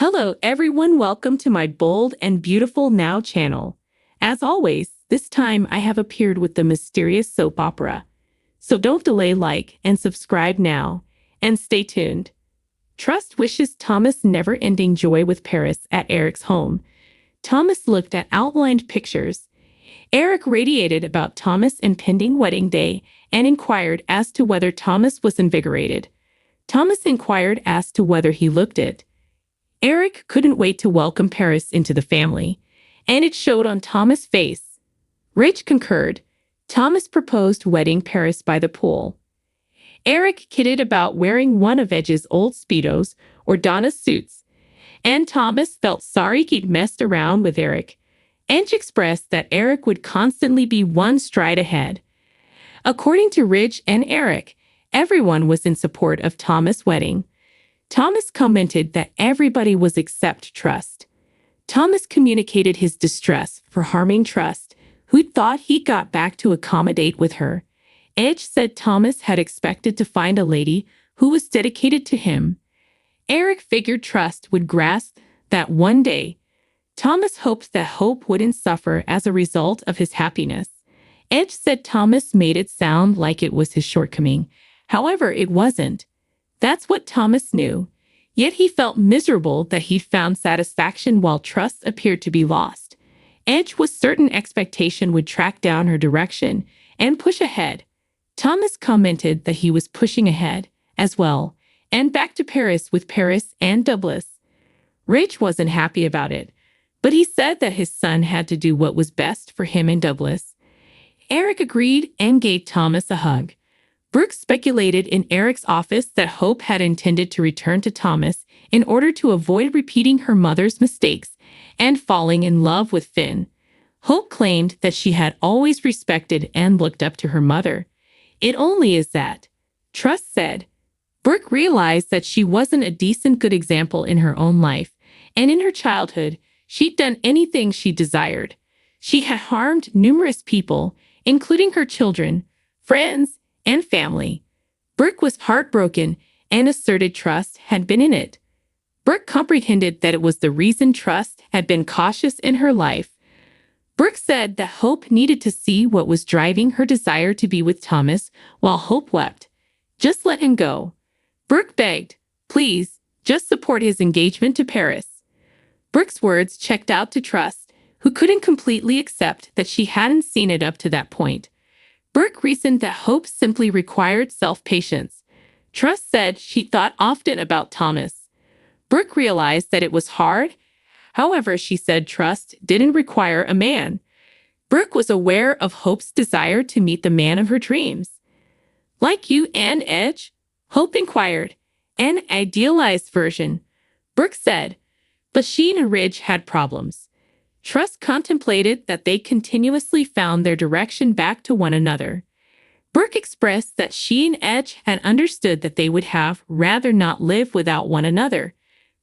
Hello everyone, welcome to my Bold and Beautiful Now channel. As always, this time I have appeared with the mysterious soap opera. So don't delay, like and subscribe now, and stay tuned. Trust wishes Thomas never-ending joy with Paris at Eric's home. Thomas looked at outlined pictures. Eric radiated about Thomas' impending wedding day and inquired as to whether Thomas was invigorated. Thomas inquired as to whether he looked it. Eric couldn't wait to welcome Paris into the family, and it showed on Thomas' face. Rich concurred. Thomas proposed wedding Paris by the pool. Eric kidded about wearing one of Edge's old Speedos or Donna's suits, and Thomas felt sorry he'd messed around with Eric. Edge expressed that Eric would constantly be one stride ahead. According to Rich and Eric, everyone was in support of Thomas' wedding. Thomas commented that everybody was except Trust. Thomas communicated his distress for harming Trust, who thought he got back to accommodate with her. Edge said Thomas had expected to find a lady who was dedicated to him. Eric figured Trust would grasp that one day. Thomas hoped that Hope wouldn't suffer as a result of his happiness. Edge said Thomas made it sound like it was his shortcoming. However, it wasn't. That's what Thomas knew. Yet he felt miserable that he found satisfaction while Trust appeared to be lost. Edge was certain expectation would track down her direction and push ahead. Thomas commented that he was pushing ahead as well, and back to Paris with Paris and Douglas. Rich wasn't happy about it, but he said that his son had to do what was best for him and Douglas. Eric agreed and gave Thomas a hug. Brooke speculated in Eric's office that Hope had intended to return to Thomas in order to avoid repeating her mother's mistakes and falling in love with Finn. Hope claimed that she had always respected and looked up to her mother. It only is that, Trust said. Brooke realized that she wasn't a decent good example in her own life, and in her childhood, she'd done anything she desired. She had harmed numerous people, including her children, friends, and family. Brooke was heartbroken and asserted Trust had been in it. Brooke comprehended that it was the reason Trust had been cautious in her life. Brooke said that Hope needed to see what was driving her desire to be with Thomas, while Hope wept. Just let him go. Brooke begged, please, just support his engagement to Paris. Brooke's words checked out to Trust, who couldn't completely accept that she hadn't seen it up to that point. Brooke reasoned that Hope simply required self-patience. Trust said she thought often about Thomas. Brooke realized that it was hard. However, she said Trust didn't require a man. Brooke was aware of Hope's desire to meet the man of her dreams. Like you and Edge? Hope inquired. An idealized version, Brooke said, but she and Ridge had problems. Trust contemplated that they continuously found their direction back to one another. Brooke expressed that she and Edge had understood that they would have rather not live without one another.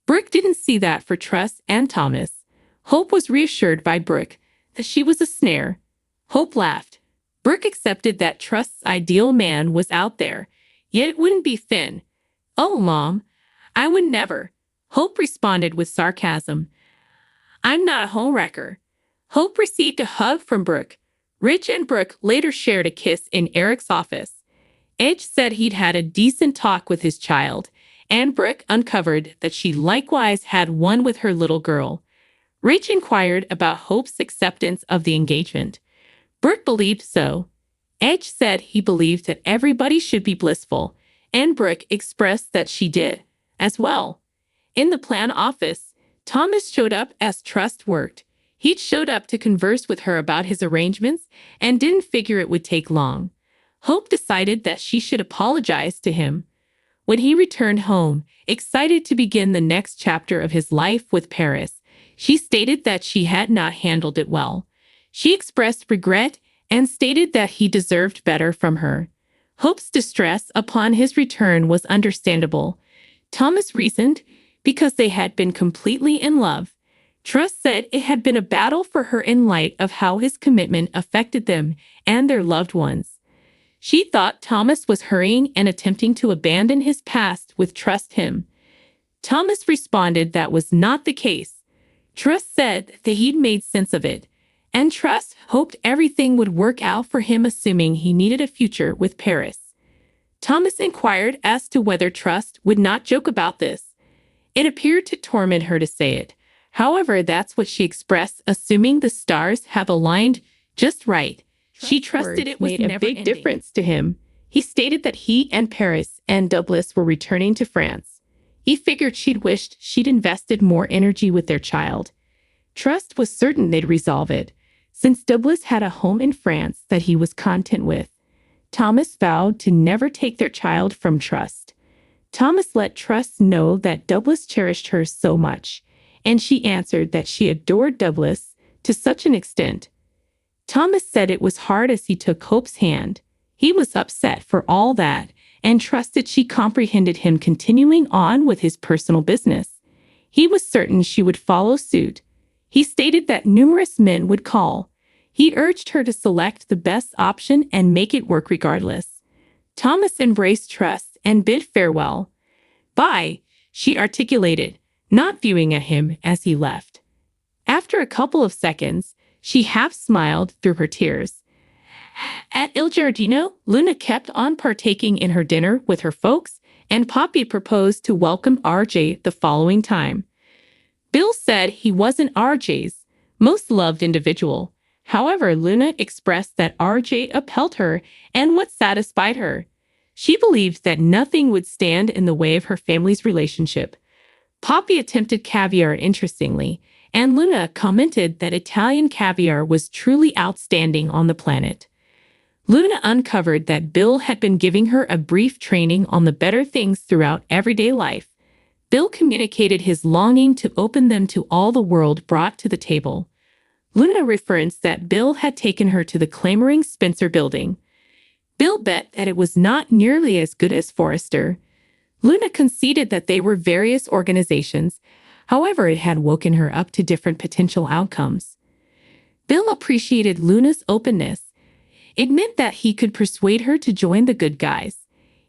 Brooke didn't see that for Trust and Thomas. Hope was reassured by Brooke that she was a snare. Hope laughed. Brooke accepted that Trust's ideal man was out there, yet it wouldn't be Finn. Oh, Mom, I would never. Hope responded with sarcasm. I'm not a homewrecker. Hope received a hug from Brooke. Rich and Brooke later shared a kiss in Eric's office. Edge said he'd had a decent talk with his child, and Brooke uncovered that she likewise had one with her little girl. Rich inquired about Hope's acceptance of the engagement. Brooke believed so. Edge said he believed that everybody should be blissful, and Brooke expressed that she did, as well. In the plan office, Thomas showed up as Trust worked. He'd showed up to converse with her about his arrangements and didn't figure it would take long. Hope decided that she should apologize to him. When he returned home, excited to begin the next chapter of his life with Paris, she stated that she had not handled it well. She expressed regret and stated that he deserved better from her. Hope's distress upon his return was understandable. Thomas reasoned, because they had been completely in love. Trust said it had been a battle for her in light of how his commitment affected them and their loved ones. She thought Thomas was hurrying and attempting to abandon his past with Trust him. Thomas responded that was not the case. Trust said that he'd made sense of it, and Trust hoped everything would work out for him, assuming he needed a future with Paris. Thomas inquired as to whether Trust would not joke about this. It appeared to torment her to say it. However, that's what she expressed, assuming the stars have aligned just right. She trusted it made a big difference to him. He stated that he and Paris and Douglas were returning to France. He figured she'd wished she'd invested more energy with their child. Trust was certain they'd resolve it, since Douglas had a home in France that he was content with. Thomas vowed to never take their child from Trust. Thomas let Trust know that Douglas cherished her so much, and she answered that she adored Douglas to such an extent. Thomas said it was hard as he took Hope's hand. He was upset for all that, and trusted she comprehended him continuing on with his personal business. He was certain she would follow suit. He stated that numerous men would call. He urged her to select the best option and make it work regardless. Thomas embraced Trust and bid farewell. "Bye," she articulated, not viewing at him as he left. After a couple of seconds, she half smiled through her tears. At Il Giardino, Luna kept on partaking in her dinner with her folks, and Poppy proposed to welcome RJ the following time. Bill said he wasn't RJ's most loved individual. However, Luna expressed that RJ upheld her and what satisfied her. She believed that nothing would stand in the way of her family's relationship. Poppy attempted caviar interestingly, and Luna commented that Italian caviar was truly outstanding on the planet. Luna uncovered that Bill had been giving her a brief training on the better things throughout everyday life. Bill communicated his longing to open them to all the world brought to the table. Luna referenced that Bill had taken her to the clamoring Spencer building. Bill bet that it was not nearly as good as Forrester. Luna conceded that they were various organizations. However, it had woken her up to different potential outcomes. Bill appreciated Luna's openness. It meant that he could persuade her to join the good guys.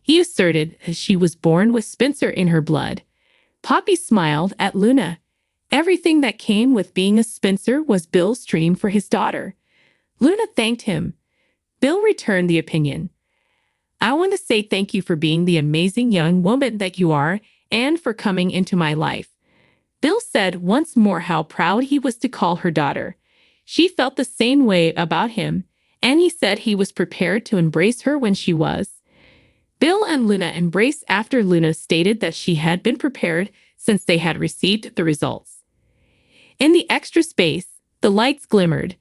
He asserted that she was born with Spencer in her blood. Poppy smiled at Luna. Everything that came with being a Spencer was Bill's dream for his daughter. Luna thanked him. Bill returned the opinion. "I want to say thank you for being the amazing young woman that you are and for coming into my life." Bill said once more how proud he was to call her daughter. She felt the same way about him, and he said he was prepared to embrace her when she was. Bill and Luna embraced after Luna stated that she had been prepared since they had received the results. In the extra space, the lights glimmered.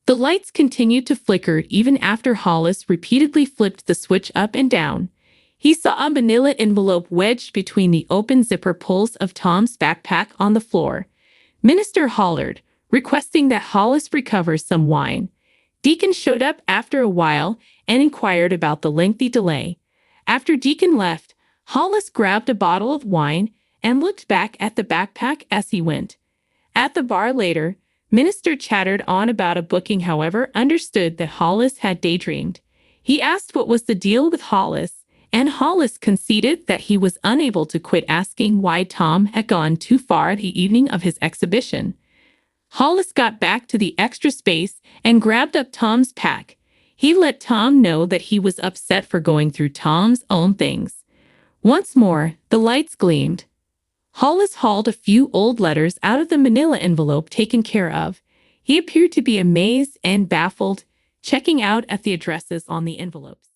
The lights continued to flicker even after Hollis repeatedly flipped the switch up and down. He saw a manila envelope wedged between the open zipper pulls of Tom's backpack on the floor. Minister hollered, requesting that Hollis recover some wine. Deacon showed up after a while and inquired about the lengthy delay. After Deacon left, Hollis grabbed a bottle of wine and looked back at the backpack as he went. At the bar later, Minister chattered on about a booking, however, understood that Hollis had daydreamed. He asked what was the deal with Hollis, and Hollis conceded that he was unable to quit asking why Tom had gone too far the evening of his exhibition. Hollis got back to the extra space and grabbed up Tom's pack. He let Tom know that he was upset for going through Tom's own things. Once more, the lights gleamed. Hollis hauled a few old letters out of the manila envelope taken care of. He appeared to be amazed and baffled, checking out at the addresses on the envelopes.